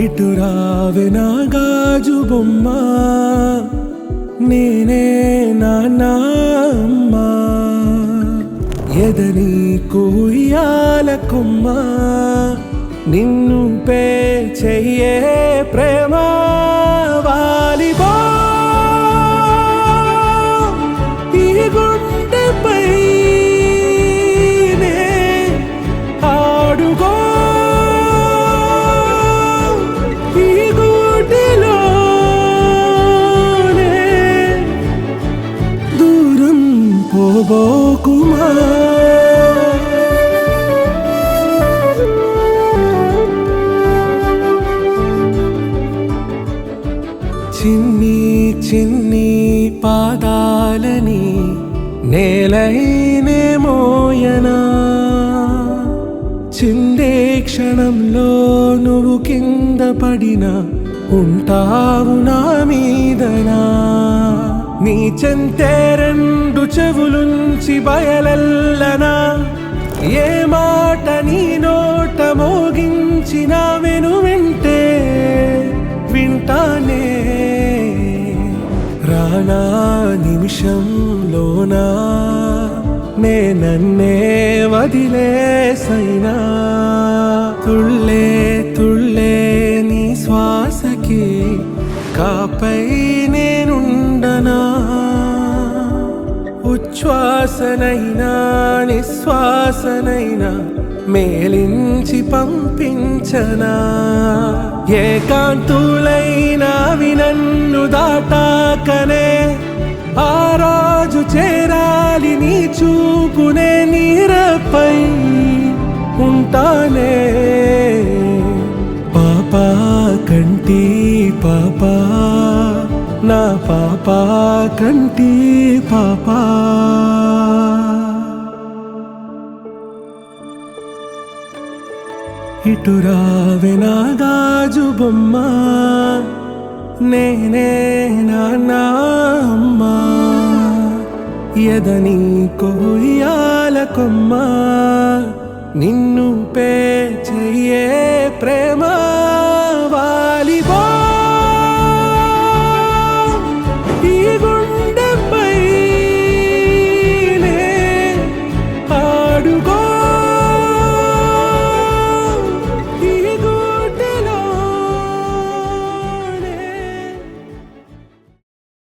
ఇటు రావే నా గాజు బొమ్మ, నేనే నాన్న అమ్మ. ఎదని కుయ్యాల కొమ్మ, నిన్ను పే చెయ్యే ప్రేమ వాలిబో. ఈ గుండెపై నే ఆడుగో, ఈ గూటిలోనే దూరం పోబోకుమా. చిన్ని చిన్ని పాదాలని నేలైనే మోయనా, చిందే క్షణంలో నువ్వు కింద పడినా ఉంటావు నా మీదనా. నీ చెంతే రెండు చెవులుంచి బయలెల్లనా, ఏ మాట నీ నోట మోగించిన వెను వింటే వింటానే. రానా నిమిషంలోనా నే నన్నే వదిలేసైనా, తుళ్ళే తుళ్ళే నీ శ్వాసకి కాపై నేనుండనా. ఉచ్ఛ్వాసనైనా నిశ్వాసనైనా మేలించి పంపించనా. ఏకాంతులైనా నన్ను దాటాకనే ఆ రోజు చేరాలి నీ చూపునే నీరపై ఉంటానే. పాపా కంటి పాపా, నా పాపా కంటి పాపా. ఇటు రావే నా గాజు బొమ్మ, నేనే నాన్న అమ్మ. ఎదని కొయ్యాల కొమ్మ, నిన్ను పే చెయ్యే ప్రేమ వాలిబో.